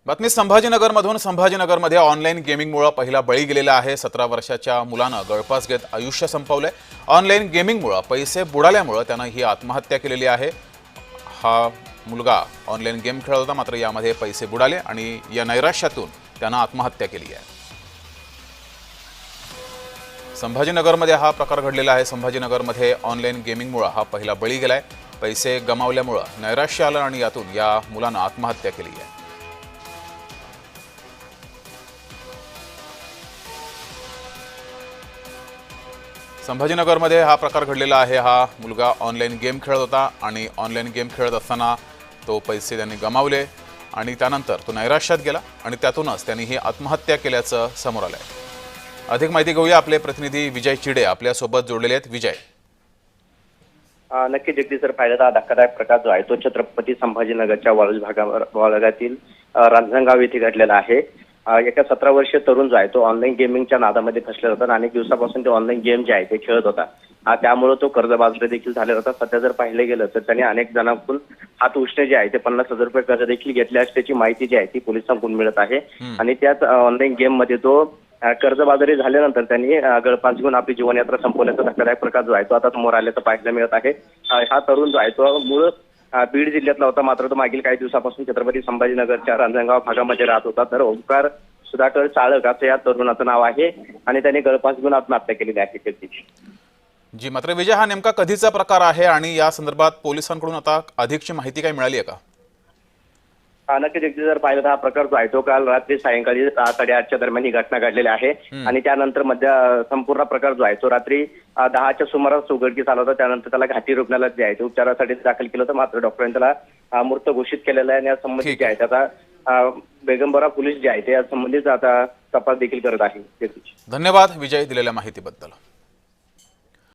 बातमी संभाजीनगरमधून संभाजीनगरमध्ये ऑनलाईन गेमिंगमुळे पहिला बळी गेलेला आहे। 17 वर्षाच्या मुलानं गळफास घेत आयुष्य संपवलंय। ऑनलाईन गेमिंगमुळे पैसे बुडाल्यामुळे त्यानं ही आत्महत्या केलेली आहे। हा मुलगा ऑनलाईन गेम खेळत होता, मात्र यामध्ये पैसे बुडाले आणि या नैराश्यातून त्यानं आत्महत्या केली आहे। संभाजीनगरमध्ये हा प्रकार घडलेला आहे। संभाजीनगरमध्ये ऑनलाईन गेमिंगमुळे हा पहिला बळी गेलाय। पैसे गमावल्यामुळे नैराश्य आलं आणि यातून या मुलानं आत्महत्या केली आहे। संभाजीनगरमध्ये हा प्रकार घडलेला आहे। हा मुलगा ऑनलाईन गेम खेळत होता आणि ऑनलाईन गेम खेळत असताना तो पैसे त्यांनी गमावले आणि त्यानंतर तो नैराश्यात गेला आणि त्यातूनच त्यांनी ही आत्महत्या केल्याचं समोर आलंय। अधिक माहिती घेऊया, आपले प्रतिनिधी विजय चिडे आपल्या सोबत जोडलेले आहेत। विजय, नक्की जगदीश सर, पाहिलं तर धक्कादायक प्रकार जो आहे तो छत्रपती संभाजीनगरच्या वाळूज भागातील रांजणगाव येथे घडलेला आहे। एका 17 वर्षीय तरुण जो आहे तो ऑनलाईन गेमिंगच्या नादामध्ये फसलेला होता। अनेक दिवसापासून ते ऑनलाईन गेम जे आहे ते खेळत होता। त्यामुळे तो कर्जबाजारी देखील झालेला होता। सध्या जर पाहिलं गेलं तर त्याने अनेक जणांकडून हात उष्णे जे आहे ते 50,000 रुपये कर्ज देखील घेतले असल्याची माहिती जी आहे ती पोलिसांकडून मिळत आहे। आणि त्याच ऑनलाईन गेम मध्ये तो कर्जबाजारी झाल्यानंतर त्यांनी गळफास घेऊन आपली जीवनयात्रा संपवण्याचा धक्कादायक प्रकार जो आहे तो आता समोर आल्याचं पाहायला मिळत आहे। हा तरुण जो आहे तो मूळ बीड जिल्ह्यातला होता, मात्र तो मागील काही दिवसापासून छत्रपती संभाजीनगरच्या रांजणगाव भागामध्ये राहत होता। तर ओंकार सुधाकर चाळक असं या तरुणाचं नाव आहे आणि त्याने गळफास घेऊन आत्महत्या केलेली आहे। जी, मात्र विजय, हा नेमका कधीचा प्रकार आहे आणि या संदर्भात पोलिसांकडून आता अधिकची माहिती काय मिळाली आहे का? नक्की जगदीश जर पाहिलं तर हा प्रकार जो आहे तो काल रात्री सायंकाळी 8:30च्या दरम्यान ही घटना घडलेली आहे। आणि त्यानंतर संपूर्ण प्रकार जो आहे तो रात्री 10च्या सुमारास उघडकीस आला होता। त्यानंतर त्याला घाटी रुग्णालयात जे आहे ते उपचारासाठी दाखल केलं होतं, मात्र डॉक्टरांनी त्याला मृत घोषित केलेलं आहे। आणि यासंबंधित जे आहे त्याचा बेगमबरा पोलीस जे आहे ते यासंबंधित आता तपास देखील करत आहे। धन्यवाद विजय दिलेल्या माहितीबद्दल।